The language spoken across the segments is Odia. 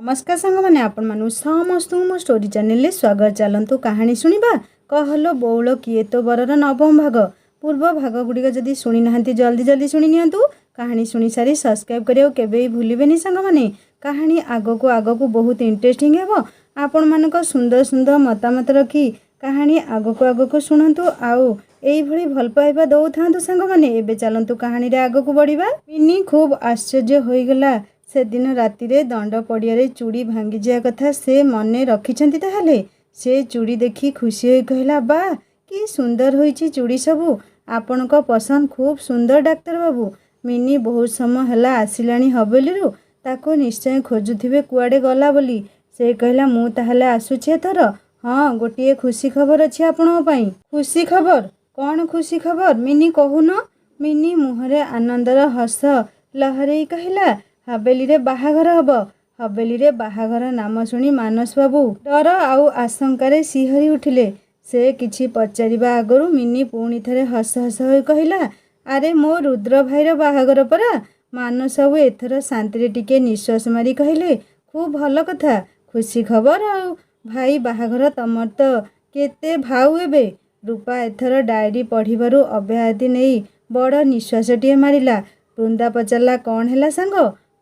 नमस्कार सांग मैंने आपण मानु समस्त मो स्टोरी चैनल स्वागत। चलतु कहानी शुणा कहलो बौल किए तो बरर नवम भाग पूर्व भाग गुड़िक जदि शुणी ना जल्दी जल्दी शुणी नियंतु। कहानी शुणी सारी सब्सक्राइब करियो केबे भूलिबेनी सांग माने। कहानी आगक बहुत इंटरेस्टिंग हेबो। आपण मानक सुंदर सुंदर मतामत रखी कहानी आगक शुणंतु आउ एई भली भल पाइबा दौ थांतु सांग माने। एबे चलंतु कहानी रे आगक बढ़िबा। मिनी खूब आश्चर्य होइगला। से दिन राति रे दंड पड़िया चूड़ी भांगी जा कथा से मने रखिछंती। ताहले से चूड़ी देखी खुशी होई कहला, बा कि सुंदर होईची चूड़ी सबू। आपणक पसंद खूब सुंदर डाक्तर बाबू। मिनी बहुत समय हला आसिलानी हवेली ताको निश्चय खोजुथिबे कुआडे गला बोली। से कहला, मु ताहले आसुछि एथर। हाँ, गोटिए खुशी खबर अछि आपणो पई। खुशी खबर? कौन खुशी खबर मिनी कहून। मिनी मुहरे आनंदर हस लहरेई कहला, हवेली रे बाहाघर हब। हवेली रे बाहाघर नाम शुणी मानस बाबू डर आउ आशंकार सिहरी उठिले। से किछि पचारिबा आगरु मिनी पुणी थरे हस हस होई कहला, अरे मो रुद्र भाईर बाहाघर परा। मानस बाबू एथर शांति टिके निश्वास मारी कहले, खूब भल कथा, खुशी खबर आउ भाई बाहाघर तमर तो केते भाउ एबे। रूपा एथर डायरी पढ़िबारु अब्याहति नहीं बड़ निश्वासटीए मारिला। वृंदा पचारला, कौन हैला सांग,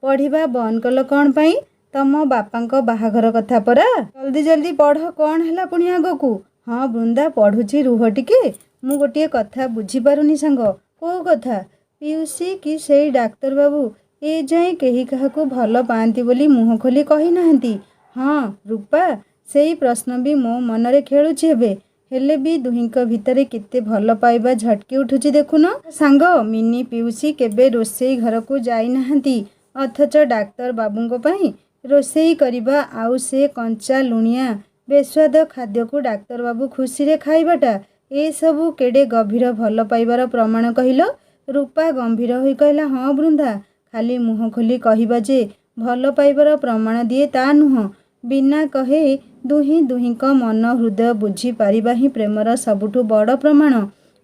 पढ़िबा बंद कल कौन पाई? तम बापांक बाहाघर कथा परा। जल्दी जल्दी पढ़, कौन हैला पुणी आगकू? हाँ वृंदा पढ़ुची, रुह टिके। मु गोटे कथा बुझी पारुनी सांग। को कथा? पियूसी कि सेई डाक्तर बाबू ए जाए केही काहाकू भल पाआंती बोली मुह खोली कही नाहंती। हाँ रूपा, सेई प्रश्न भी मो मनरे खेलुछि हेबे। हेले भी दुहिंक भितरे केते भल पाइबा झटकी उठुछि देखुन। सांग मिनी पियूसी केबे रोसेई घर को जाई नाहंती, अथच डाक्तर बाबूंको पाई रोसेई करिबा आउ से कंचा लुणिया बेस्वाद खाद्य को डाक्तर बाबू खुशी रे खाइबाटा ए सबू केडे गभीर भल पाइबार प्रमाण कहिल। रूपा गंभीर होई कहला, हाँ वृंदा, खाली मुह खोली कहिबा जे भल पाइबार प्रमाण दिए ता नुह। बिना कहे दुही दुहींक मन हृदय बुझी पारिबा ही प्रेमर सबुठु बड़ प्रमाण।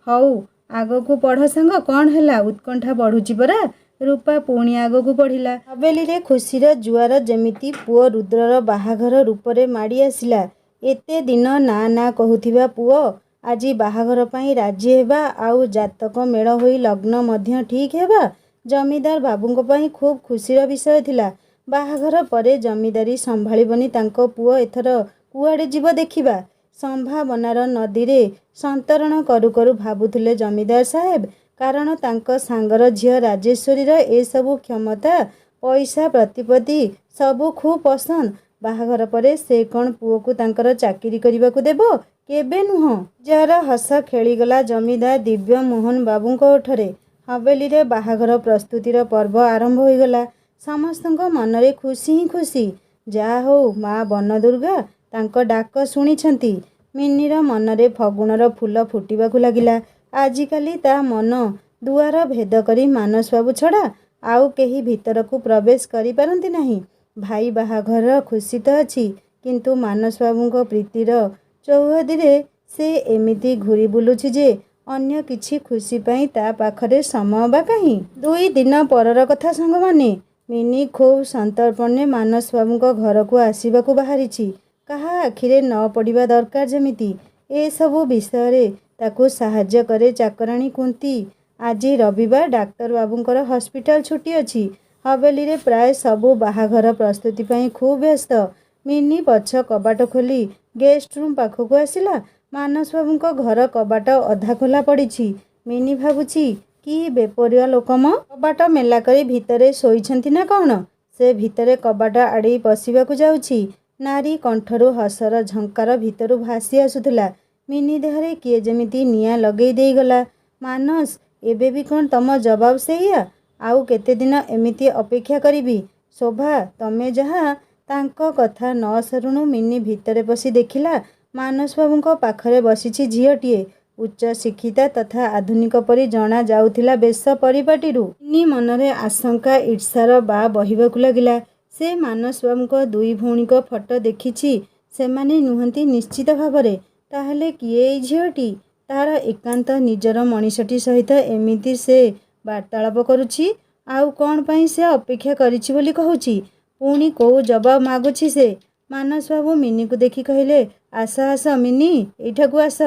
हऊ आगकू पढ़ सांग, कौन हैला? उत्कंठा बढ़ुची परा। रूपा पुणी आगकू पढ़िला। हवेली रे खुशीर जुआर जेमिति पुओ रुद्रर बाहाघर रूपरे माड़ी आसिला। एते दिन ना ना कहूथिबा पुओ आजी बाहाघर पाई राजी हेबा आउ जातक मेल होई लग्न मध्य ठीक हेबा जमीदार बाबूंको पाई खूब खुशीर विषय थिला। बाहाघर परे जमीदारी संभाळिबनी तांको पुओ एथर कुआडे जीव देखिबा। संभावनार नदी रे संतरण करू करू भाबुथिले जमीदार साहेब, कारण तांको सांगर झियो राजेश्वरीर ए सबू क्षमता पैसा प्रतिपत्ति सबू खूब पसंद। बाहाघर परे से कौन पुओ को तांकर चाकरी करिबाकू देबो? केबे नुह। जार हस खेलीगला जमीदार दिव्य मोहन बाबूंको ओठरे। हवेली रे बाहाघर प्रस्तुतिर पर्व आरंभ होइगला। समस्तଙ୍କ मनरे खुशी ही खुशी। जा हो माँ बन दुर्गा तांको डाक शुणिछंती। मिनीर मनरे फगुणर फूल फुटिबाकू लागिला। आजिकाली ता मन दुआर भेद करी मानस बाबू छड़ा आउ केही भितरकू प्रवेश करि पारंती नाही। भाई बाहाघर खुशी तो अछि, किंतु मानस बाबूंको प्रीतिर चौहदीरे से एमिति घुरी बुलुछि जे अन्य किछि खुशी पाई ता पाखरे समय बा काहीं। 2 दिन परर कथा सांग माने। मिनी खूब संतर्पणे मानस बाबूंको घर को आसीबाकू बाहरिछि। काहा आखिरे न पड़िबा दरकार जेमिति ए सबू विषय रे ताकू साहाय्य करे चाकराणी कुंती। आज रविवार डाक्तर बाबूंकर हॉस्पिटल छुट्टी अछि। हवेली रे प्राय सबू बाहाघर प्रस्तुति पाई खूब व्यस्त। मिनी पछ कबाट खोली गेस्ट रूम पाखकू आसिला। मानस बाबूंको घर कबाट अधा खोला पड़िछि। मिनी भाबुछि, कि बेपरिया लोकम, कबाट मेला करी भितरे शोइछंती ना कौन? से भितरे कबाट आड़े पशिबाकू जाउछि। नारी कंठरू हसर झंकार भितरू भासी आसुथिला। मिनी देहरे किए जेमिति निया लगेई देई गला। मानस, एबे भी कौन तम जवाब सेया? आउ केते दिन एमिति अपेक्षा करिबी? शोभा, तमे जहा तांको कथा न सरुणु मिनी भितरे पसी देखिला मानस बाबूंको पाखरे बसिछि झियोटिए। उच्च शिक्षिता तथा आधुनिक परी जना जाउथिला बेश परिपाटीरू। मिनी मनरे आशंका ईर्षार बा बहिबाकू लागिला। से मानस बाबूंको 2 भौणीको फटो देखिछि। सेमाने नुहंती निश्चित भावरे। ताहले किए एई झियोटी? तार एकांत निजर मनीषटी सहित एमिति से वार्तालाप करुछि। आउ कौन पाई से अपेक्षा करिछि बोली कहूछि? ପୁଣି କୋଉ ଜବାବ ମାଗୁଛି ସେ। ମାନସ ବାବୁ ମିନିକୁ ଦେଖି କହିଲେ, ଆସ ଆସ ମିନି, ଏଇଠାକୁ ଆସ,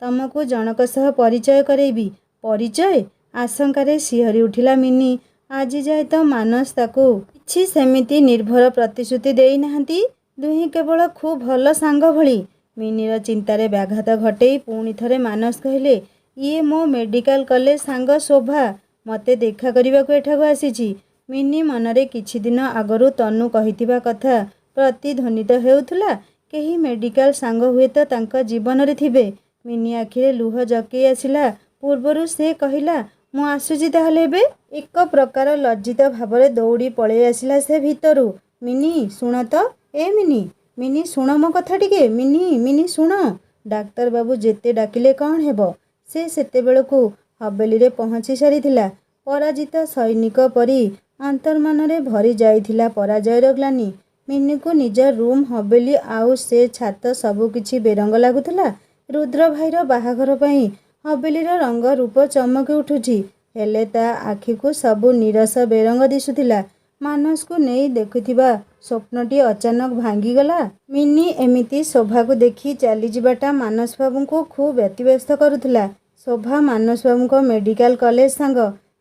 ତମକୁ ଜଣକ ସହ ପରିଚୟ କରେଇବି। ପରିଚୟ? ଆଶଙ୍କାରେ ଶିହରି ଉଠିଲା ମିନି। ଆଜି ଯାଏ ତ ମାନସ ତାକୁ କିଛି ସେମିତି ନିର୍ଭର ପ୍ରତିଶ୍ରୁତି ଦେଇନାହାନ୍ତି। ଦୁହେଁ କେବଳ ଖୁବ୍ ଭଲ ସାଙ୍ଗ ଭଳି। ମିନିର ଚିନ୍ତାରେ ବ୍ୟାଘାତ ଘଟେଇ ପୁଣି ଥରେ ମାନସ କହିଲେ, ଇଏ ମୋ ମେଡ଼ିକାଲ କଲେଜ ସାଙ୍ଗ ଶୋଭା, ମୋତେ ଦେଖା କରିବାକୁ ଏଠାକୁ ଆସିଛି। ମିନି ମନରେ କିଛି ଦିନ ଆଗରୁ ତନୁ କହିଥିବା କଥା ପ୍ରତିଧ୍ୱନିତ ହେଉଥିଲା। କେହି ମେଡ଼ିକାଲ ସାଙ୍ଗ ହୁଏତ ତାଙ୍କ ଜୀବନରେ ଥିବେ। ମିନି ଆଖିରେ ଲୁହ ଜକେଇ ଆସିଲା ପୂର୍ବରୁ ସେ କହିଲା, ମୁଁ ଆସୁଛି ତାହେଲେ ଏବେ। ଏକ ପ୍ରକାର ଲଜ୍ଜିତ ଭାବରେ ଦୌଡ଼ି ପଳେଇ ଆସିଲା ସେ ଭିତରୁ। ମିନି ଶୁଣ ତ, ଏ ମିନି, ମିନି ଶୁଣ ମୋ କଥା ଟିକେ, ମିନି, ମିନି ଶୁଣ। ଡାକ୍ତରବାବୁ ଯେତେ ଡାକିଲେ କ'ଣ ହେବ? ସେ ସେତେବେଳକୁ ହବେଲିରେ ପହଞ୍ଚି ସାରିଥିଲା। ପରାଜିତ ସୈନିକ ପରି ଅନ୍ତର୍ମନରେ ଭରି ଯାଇଥିଲା ପରାଜୟର ଗ୍ଳାନି। ମିନିକୁ ନିଜ ରୁମ୍, ହବେଲି ଆଉ ସେ ଛାତ ସବୁକିଛି ବେରଙ୍ଗ ଲାଗୁଥିଲା। ରୁଦ୍ର ଭାଇର ବାହାଘର ପାଇଁ ହବେଲିର ରଙ୍ଗ ରୂପ ଚମକି ଉଠୁଛି, ହେଲେ ତା ଆଖିକୁ ସବୁ ନିରସ ବେରଙ୍ଗ ଦିଶୁଥିଲା। ମାନସକୁ ନେଇ ଦେଖୁଥିବା ସ୍ୱପ୍ନଟି ଅଚାନକ ଭାଙ୍ଗିଗଲା। ମିନି ଏମିତି ଶୋଭାକୁ ଦେଖି ଚାଲିଯିବାଟା ମାନସବାବୁଙ୍କୁ ଖୁବ୍ ବ୍ୟତିବ୍ୟସ୍ତ କରୁଥିଲା। ଶୋଭା ମାନସବାବୁଙ୍କ ମେଡ଼ିକାଲ କଲେଜ ସାଙ୍ଗ।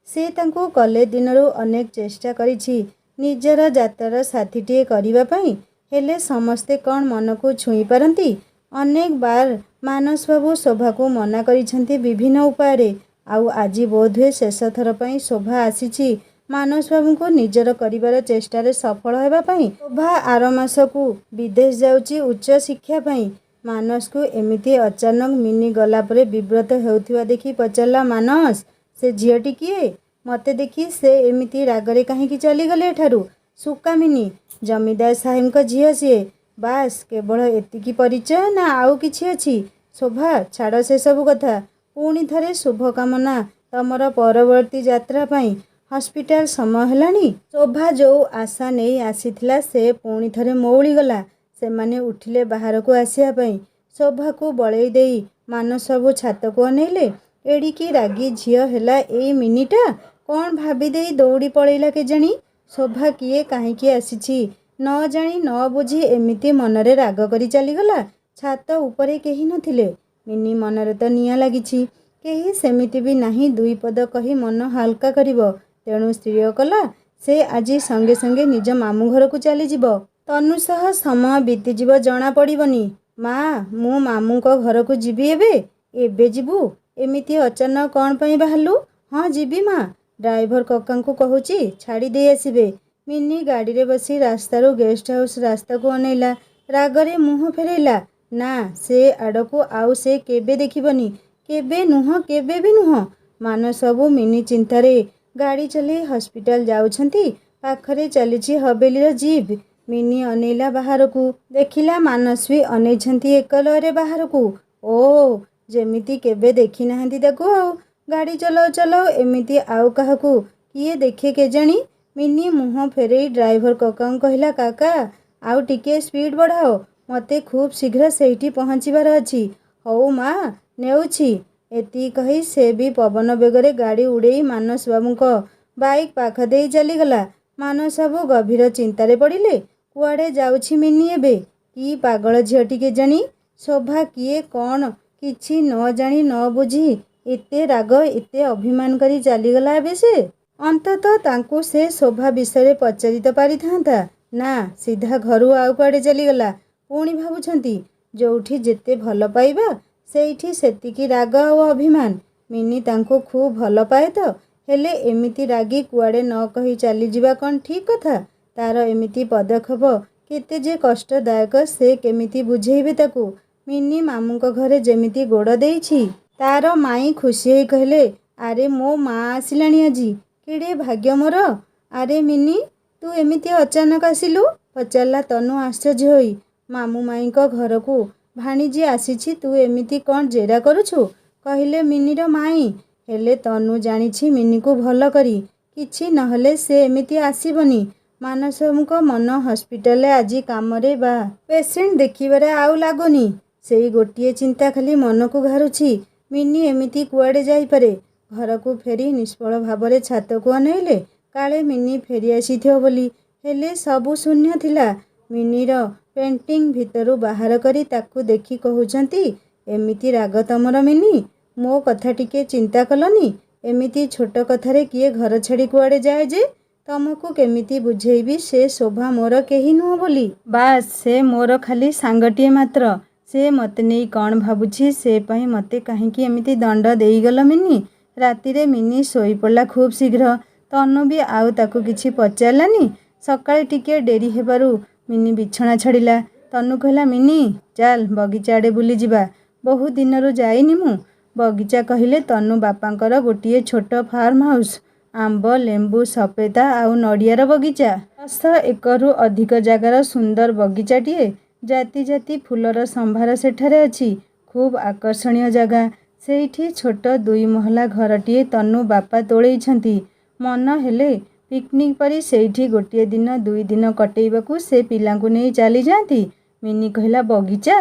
ସେ ତାଙ୍କୁ କଲେଜ ଦିନରୁ ଅନେକ ଚେଷ୍ଟା କରିଛି ନିଜର ଯାତ୍ରାର ସାଥୀଟିଏ କରିବା ପାଇଁ, ହେଲେ ସମସ୍ତେ କ'ଣ ମନକୁ ଛୁଇଁ ପାରନ୍ତି? ଅନେକ ବାର ମାନସବାବୁ ଶୋଭାକୁ ମନା କରିଛନ୍ତି ବିଭିନ୍ନ ଉପାୟରେ। ଆଉ ଆଜି ବୋଧହୁଏ ଶେଷଥର ପାଇଁ ଶୋଭା ଆସିଛି ମାନସବାବୁଙ୍କୁ ନିଜର କରିବାର ଚେଷ୍ଟାରେ ସଫଳ ହେବା ପାଇଁ। ଶୋଭା ଆର ମାସକୁ ବିଦେଶ ଯାଉଛି ଉଚ୍ଚ ଶିକ୍ଷା ପାଇଁ। ମାନସକୁ ଏମିତି ଅଚାନକ ମିନି ଗଲାପରେ ବିବ୍ରତ ହେଉଥିବା ଦେଖି ପଚାରିଲା ମାନସ, ସେ ଝିଅଟି କିଏ? ମୋତେ ଦେଖି ସେ ଏମିତି ରାଗରେ କାହିଁକି ଚାଲିଗଲେ ଏଠାରୁ? ସୁକା ମିନି, ଜମିଦାର ସାହେବଙ୍କ ଝିଅ ସିଏ। ବାସ୍, କେବଳ ଏତିକି ପରିଚୟ ନା ଆଉ କିଛି ଅଛି? ଶୋଭା, ଛାଡ଼ ସେସବୁ କଥା। ପୁଣି ଥରେ ଶୁଭକାମନା ତମର ପରବର୍ତ୍ତୀ ଯାତ୍ରା ପାଇଁ। ହସ୍ପିଟାଲ ସମୟ ହେଲାଣି। ଶୋଭା ଯୋଉ ଆଶା ନେଇ ଆସିଥିଲା ସେ ପୁଣି ଥରେ ମଉଳିଗଲା। ସେମାନେ ଉଠିଲେ ବାହାରକୁ ଆସିବା ପାଇଁ। ଶୋଭାକୁ ବଳେଇ ଦେଇ ମାନସବାବୁ ଛାତକୁ ଅନେଇଲେ। ଏଡ଼ିକି ରାଗି ଝିଅ ହେଲା ଏଇ ମିନିଟା। କ'ଣ ଭାବିଦେଇ ଦୌଡ଼ି ପଳେଇଲା କେଜାଣି? ଶୋଭା କିଏ, କାହିଁକି ଆସିଛି ନ ଜାଣି ନ ବୁଝି ଏମିତି ମନରେ ରାଗ କରି ଚାଲିଗଲା। ଛାତ ଉପରେ କେହି ନଥିଲେ। ମିନି ମନରେ ତ ନିଆଁ ଲାଗିଛି। କେହି ସେମିତି ବି ନାହିଁ ଦୁଇ ପଦ କହି ମନ ହାଲକା କରିବ। ତେଣୁ ସ୍ଥିର କଲା ସେ ଆଜି ସଙ୍ଗେ ସଙ୍ଗେ ନିଜ ମାମୁଁ ଘରକୁ ଚାଲିଯିବ। ତନୁ ସହ ସମୟ ବିତିଯିବ ଜଣା ପଡ଼ିବନି। ମା, ମୁଁ ମାମୁଁଙ୍କ ଘରକୁ ଯିବି ଏବେ। ଏବେ ଯିବୁ? ଏମିତି ଅଚାନକ କ'ଣ ପାଇଁ ବାହାରିଲୁ? ହଁ ଯିବି ମା, ଡ୍ରାଇଭର କକାଙ୍କୁ କହୁଛି ଛାଡ଼ି ଦେଇ ଆସିବେ। ମିନି ଗାଡ଼ିରେ ବସି ରାସ୍ତାରୁ ଗେଷ୍ଟ ହାଉସ୍ ରାସ୍ତାକୁ ଅନେଇଲା। ରାଗରେ ମୁହଁ ଫେରାଇଲା। ନା, ସେ ଆଡ଼କୁ ଆଉ ସେ କେବେ ଦେଖିବନି। କେବେ ନୁହଁ, କେବେ ବି ନୁହଁ। ମାନସବାବୁ ମିନି ଚିନ୍ତାରେ ଗାଡ଼ି ଚଲେଇ ହସ୍ପିଟାଲ ଯାଉଛନ୍ତି। ପାଖରେ ଚାଲିଛି ହବେଲିର ଜିପ୍। ମିନି ଅନେଇଲା ବାହାରକୁ। ଦେଖିଲା ମାନସ ବି ଅନେଇଛନ୍ତି ଏକଲୟରେ ବାହାରକୁ। ଓଃ, ଯେମିତି କେବେ ଦେଖି ନାହାନ୍ତି ତାକୁ ଆଉ। ଗାଡ଼ି ଚଲାଉ ଚଲାଉ ଏମିତି ଆଉ କାହାକୁ କିଏ ଦେଖେ କେଜାଣି? ମିନି ମୁହଁ ଫେରେଇ ଡ୍ରାଇଭର କକାଙ୍କୁ କହିଲା, କାକା, ଆଉ ଟିକିଏ ସ୍ପିଡ୍ ବଢ଼ାଅ, ମୋତେ ଖୁବ୍ ଶୀଘ୍ର ସେଇଠି ପହଞ୍ଚିବାର ଅଛି। ହଉ ମା, ନେଉଛି। ଏତିକି କହି ସେ ବି ପବନ ବେଗରେ ଗାଡ଼ି ଉଡ଼େଇ ମାନସବାବୁଙ୍କ ବାଇକ୍ ପାଖ ଦେଇ ଚାଲିଗଲା। ମାନସବାବୁ ଗଭୀର ଚିନ୍ତାରେ ପଡ଼ିଲେ। କୁଆଡ଼େ ଯାଉଛି ମିନି ଏବେ? କି ପାଗଳ ଝିଅଟି କେଜାଣି? ଶୋଭା କିଏ, କ'ଣ କିଛି ନ ଜାଣି ନ ବୁଝି ଏତେ ରାଗ, ଏତେ ଅଭିମାନ କରି ଚାଲିଗଲା ଏବେ ସେ? ଅନ୍ତତଃ ତାଙ୍କୁ ସେ ଶୋଭା ବିଷୟରେ ପଚାରି ତ ପାରିଥାନ୍ତା। ନା, ସିଧା ଘରୁ ଆଉ କୁଆଡ଼େ ଚାଲିଗଲା। ପୁଣି ଭାବୁଛନ୍ତି, ଯୋଉଠି ଯେତେ ଭଲ ପାଇବା ସେଇଠି ସେତିକି ରାଗ ଆଉ ଅଭିମାନ। ମିନି ତାଙ୍କୁ ଖୁବ୍ ଭଲ ପାଏ ତ, ହେଲେ ଏମିତି ରାଗି କୁଆଡ଼େ ନ କହି ଚାଲିଯିବା କ'ଣ ଠିକ୍ କଥା? ତାର ଏମିତି ପଦକ୍ଷେପ କେତେ ଯେ କଷ୍ଟଦାୟକ ସେ କେମିତି ବୁଝେଇବେ ତାକୁ? ମିନି ମାମୁଁଙ୍କ ଘରେ ଯେମିତି ଗୋଡ଼ ଦେଇଛି। ତାର ମାଇଁ ଖୁସି ହେଇ କହିଲେ, ଆରେ ମୋ ମା ଆସିଲାଣି ଆଜି। କେଡ଼େ ଭାଗ୍ୟ ମୋର। ଆରେ ମିନି, ତୁ ଏମିତି ଅଚାନକ ଆସିଲୁ? ପଚାରିଲା ତନୁ ଆଶ୍ଚର୍ଯ୍ୟ ହୋଇ। ମାମୁଁ ମାଇଁଙ୍କ ଘରକୁ ଭାଣିଜୀ ଆସିଛି, ତୁ ଏମିତି କ'ଣ ଜେରା କରୁଛୁ? କହିଲେ ମିନିର ମାଇଁ। ହେଲେ ତନୁ ଜାଣିଛି ମିନିକୁ ଭଲ କରି। କିଛି ନହେଲେ ସେ ଏମିତି ଆସିବନି। ମାନସବାବୁଙ୍କ ମନ ହସ୍ପିଟାଲରେ ଆଜି କାମରେ ବା ପେସେଣ୍ଟ ଦେଖିବାରେ ଆଉ ଲାଗୁନି। ସେଇ ଗୋଟିଏ ଚିନ୍ତା ଖାଲି ମନକୁ ଘାରୁଛି। ମିନି ଏମିତି କୁଆଡ଼େ ଯାଇପାରେ? ଘରକୁ ଫେରି ନିଷ୍ଫଳ ଭାବରେ ଛାତକୁ ଅନେଇଲେ। କାଳେ ମିନି ଫେରି ଆସିଥିବ ବୋଲି। ହେଲେ ସବୁ ଶୂନ୍ୟ ଥିଲା। ମିନିର ପେଣ୍ଟିଂ ଭିତରୁ ବାହାର କରି ତାକୁ ଦେଖି କହୁଛନ୍ତି, ଏମିତି ରାଗ ତମର ମିନି? ମୋ କଥା ଟିକେ ଚିନ୍ତା କଲନି? ଏମିତି ଛୋଟ କଥାରେ କିଏ ଘର ଛାଡ଼ି କୁଆଡ଼େ ଯାଏ ଯେ? ତମକୁ କେମିତି ବୁଝେଇବି ସେ ଶୋଭା ମୋର କେହି ନୁହଁ ବୋଲି। ବାସ୍, ସେ ମୋର ଖାଲି ସାଙ୍ଗଟିଏ ମାତ୍ର। ସେ ମୋତେ ନେଇ କ'ଣ ଭାବୁଛି, ସେ ପାଇଁ ମୋତେ କାହିଁକି ଏମିତି ଦଣ୍ଡ ଦେଇଗଲ ମିନି? ରାତିରେ ମିନି ଶୋଇପଡ଼ିଲା ଖୁବ୍ ଶୀଘ୍ର। ତନୁ ବି ଆଉ ତାକୁ କିଛି ପଚାରିଲାନି। ସକାଳେ ଟିକେ ଡେରି ହେବାରୁ ମିନି ବିଛଣା ଛାଡ଼ିଲା। ତନୁ କହିଲା, ମିନି ଚାଲ ବଗିଚା ଆଡ଼େ ବୁଲିଯିବା। ବହୁ ଦିନରୁ ଯାଇନି ମୁଁ। ବଗିଚା କହିଲେ ତନୁ ବାପାଙ୍କର ଗୋଟିଏ ଛୋଟ ଫାର୍ମ ହାଉସ୍। ଆମ୍ବ, ଲେମ୍ବୁ, ସପେତା ଆଉ ନଡ଼ିଆର ବଗିଚା। 10 ଏକରରୁ ଅଧିକ ଜାଗାର ସୁନ୍ଦର ବଗିଚାଟିଏ। ଜାତି ଜାତି ଫୁଲର ସମ୍ଭାର ସେଠାରେ ଅଛି। ଖୁବ୍ ଆକର୍ଷଣୀୟ ଜାଗା। ସେଇଠି ଛୋଟ 2 ମହଲା ଘରଟିଏ ତନୁ ବାପା ତୋଳେଇଛନ୍ତି। ମନ ହେଲେ ପିକ୍ନିକ୍ ପରି ସେଇଠି ଗୋଟିଏ ଦିନ 2 ଦିନ କଟେଇବାକୁ ସେ ପିଲାଙ୍କୁ ନେଇ ଚାଲିଯାଆନ୍ତି। ମିନି କହିଲା, ବଗିଚା?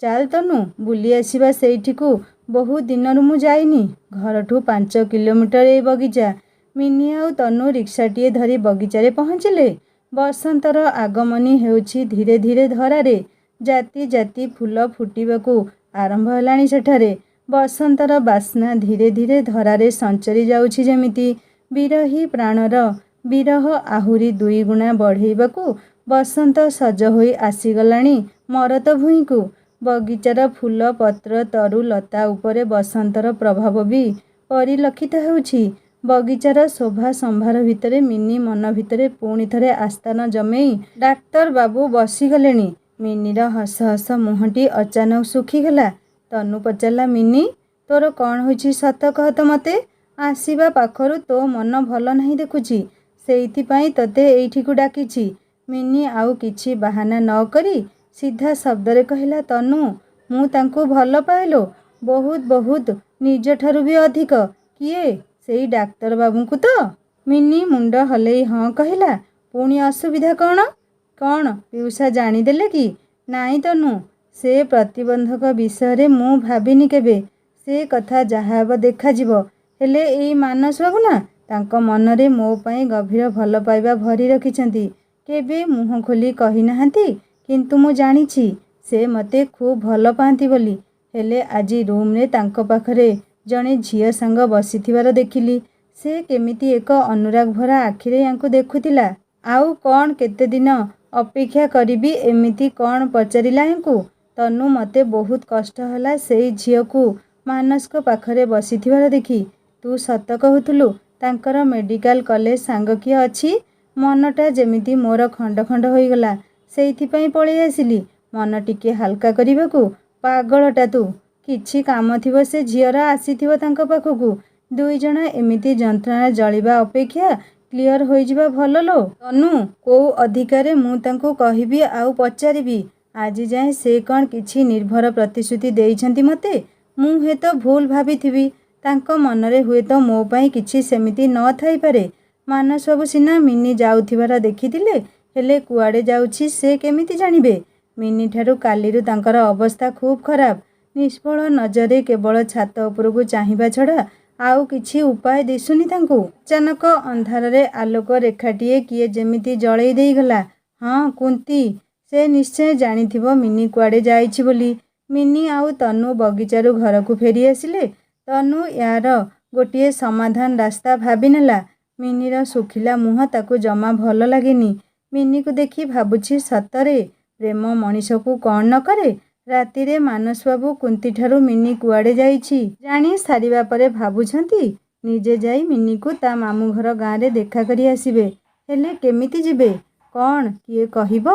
ଚାଲ ତନୁ ବୁଲି ଆସିବା ସେଇଠିକୁ। ବହୁ ଦିନରୁ ମୁଁ ଯାଇନି। ଘରଠୁ 5 କିଲୋମିଟର ଏଇ ବଗିଚା। ମିନି ଆଉ ତନୁ ରିକ୍ସାଟିଏ ଧରି ବଗିଚାରେ ପହଞ୍ଚିଲେ। ବସନ୍ତର ଆଗମନୀ ହେଉଛି ଧୀରେ ଧୀରେ ଧରାରେ। ଜାତି ଜାତି ଫୁଲ ଫୁଟିବାକୁ ଆରମ୍ଭ ହେଲାଣି ସେଠାରେ। ବସନ୍ତର ବାସ୍ନା ଧୀରେ ଧୀରେ ଧରାରେ ସଞ୍ଚରି ଯାଉଛି ଯେମିତି। ବିରହୀ ପ୍ରାଣର ବିରହ ଆହୁରି 2 ଗୁଣା ବଢ଼େଇବାକୁ ବସନ୍ତ ସଜ ହୋଇ ଆସିଗଲାଣି ମରତ ଭୂଇଁକୁ। ବଗିଚାର ଫୁଲ, ପତ୍ର, ତରୁ ଲତା ଉପରେ ବସନ୍ତର ପ୍ରଭାବ ବି ପରିଲକ୍ଷିତ ହେଉଛି। ବଗିଚାର ଶୋଭା ସମ୍ଭାର ଭିତରେ ମିନି ମନ ଭିତରେ ପୁଣି ଥରେ ଆସ୍ଥାନ ଜମେଇ ଡାକ୍ତର ବାବୁ ବସିଗଲେଣି। ମିନିର ହସ ହସ ମୁହଁଟି ଅଚାନକ ଶୁଖିଗଲା। ତନୁ ପଚାରିଲା, ମିନି ତୋର କ'ଣ ହୋଇଛି ସତ କହ ତ ମୋତେ? ଆସିବା ପାଖରୁ ତୋ ମନ ଭଲ ନାହିଁ ଦେଖୁଛି। ସେଇଥିପାଇଁ ତୋତେ ଏଇଠିକୁ ଡାକିଛି। ମିନି ଆଉ କିଛି ବାହାନା ନ କରି ସିଧା ଶବ୍ଦରେ କହିଲା, ତନୁ ମୁଁ ତାଙ୍କୁ ଭଲ ପାଏଲୋ। ବହୁତ ବହୁତ, ନିଜଠାରୁ ବି ଅଧିକ। କିଏ? ସେଇ ଡାକ୍ତର ବାବୁଙ୍କୁ ତ? ମିନି ମୁଣ୍ଡ ହଲେଇ ହଁ କହିଲା। ପୁଣି ଅସୁବିଧା କ'ଣ? କ'ଣ ପିଉସା ଜାଣିଦେଲେ କି? ନାଇଁ ତନୁ, ସେ ପ୍ରତିବନ୍ଧକ ବିଷୟରେ ମୁଁ ଭାବିନି କେବେ। ସେ କଥା ଯାହା ହେବ ଦେଖାଯିବ। ହେଲେ ଏଇ ମାନସ ବାବୁ ନା, ତାଙ୍କ ମନରେ ମୋ ପାଇଁ ଗଭୀର ଭଲ ପାଇବା ଭରି ରଖିଛନ୍ତି। କେବେ ମୁହଁ ଖୋଲି କହିନାହାନ୍ତି, କିନ୍ତୁ ମୁଁ ଜାଣିଛି ସେ ମୋତେ ଖୁବ୍ ଭଲ ପାଆନ୍ତି ବୋଲି। ହେଲେ ଆଜି ରୁମ୍ରେ ତାଙ୍କ ପାଖରେ ଜଣେ ଝିଅ ସାଙ୍ଗ ବସିଥିବାର ଦେଖିଲି। ସେ କେମିତି ଏକ ଅନୁରାଗ ଭରା ଆଖିରେ ୟାଙ୍କୁ ଦେଖୁଥିଲା। ଆଉ କ'ଣ କେତେଦିନ ଅପେକ୍ଷା କରିବି ଏମିତି କ'ଣ ପଚାରିଲା ୟାଙ୍କୁ। ତନୁ ମୋତେ ବହୁତ କଷ୍ଟ ହେଲା ସେଇ ଝିଅକୁ ମାନସଙ୍କ ପାଖରେ ବସିଥିବାର ଦେଖି। ତୁ ସତ କହୁଥିଲୁ ତାଙ୍କର ମେଡ଼ିକାଲ କଲେଜ ସାଙ୍ଗ କିଏ ଅଛି? ମନଟା ଯେମିତି ମୋର ଖଣ୍ଡ ଖଣ୍ଡ ହୋଇଗଲା। ସେଇଥିପାଇଁ ପଳେଇ ଆସିଲି ମନ ଟିକେ ହାଲକା କରିବାକୁ। ପାଗଳଟା ତୁ। କିଛି କାମ ଥିବ ସେ ଝିଅର, ଆସିଥିବ ତାଙ୍କ ପାଖକୁ। 2 ଜଣ ଏମିତି ଯନ୍ତ୍ରଣା ଜଳିବା ଅପେକ୍ଷା କ୍ଲିଅର ହୋଇଯିବା ଭଲ ଲୋ। ତନୁ, କୋଉ ଅଧିକାରେ ମୁଁ ତାଙ୍କୁ କହିବି ଆଉ ପଚାରିବି? ଆଜି ଯାଏଁ ସେ କ'ଣ କିଛି ନିର୍ଭର ପ୍ରତିଶ୍ରୁତି ଦେଇଛନ୍ତି ମୋତେ? ମୁଁ ହୁଏତ ଭୁଲ ଭାବିଥିବି। ତାଙ୍କ ମନରେ ହୁଏତ ମୋ ପାଇଁ କିଛି ସେମିତି ନ ଥାଇପାରେ। ମାନସବାବୁ ସିନା ମିନି ଯାଉଥିବାର ଦେଖିଥିଲେ, ହେଲେ କୁଆଡ଼େ ଯାଉଛି ସେ କେମିତି ଜାଣିବେ? ମିନିଠାରୁ କାଲିରୁ ତାଙ୍କର ଅବସ୍ଥା ଖୁବ୍ ଖରାପ। ନିଷ୍ଫଳ ନଜରରେ କେବଳ ଛାତ ଉପରକୁ ଚାହିଁବା ଛଡ଼ା ଆଉ କିଛି ଉପାୟ ଦିଶୁନି ତାଙ୍କୁ। ଅଚାନକ ଅନ୍ଧାରରେ ଆଲୋକ ରେଖାଟିଏ କିଏ ଯେମିତି ଜଳେଇ ଦେଇଗଲା। ହଁ, କୁନ୍ତି। ସେ ନିଶ୍ଚୟ ଜାଣିଥିବ ମିନି କୁଆଡ଼େ ଯାଇଛି ବୋଲି। ମିନି ଆଉ ତନୁ ବଗିଚାରୁ ଘରକୁ ଫେରି ଆସିଲେ। ତନୁ ୟାର ଗୋଟିଏ ସମାଧାନ ରାସ୍ତା ଭାବିନେଲା। ମିନିର ଶୁଖିଲା ମୁହଁ ତାକୁ ଜମା ଭଲ ଲାଗେନି। ମିନିକୁ ଦେଖି ଭାବୁଛି, ସତରେ ପ୍ରେମ ମଣିଷକୁ କ'ଣ ନ କରେ। ରାତିରେ ମାନସବାବୁ କୁନ୍ତିଠାରୁ ମିନି କୁଆଡ଼େ ଯାଇଛି ଜାଣି ସାରିବା ପରେ ଭାବୁଛନ୍ତି ନିଜେ ଯାଇ ମିନିକୁ ତା ମାମୁଁ ଘର ଗାଁରେ ଦେଖା କରି ଆସିବେ। ହେଲେ କେମିତି ଯିବେ? କ'ଣ କିଏ କହିବ?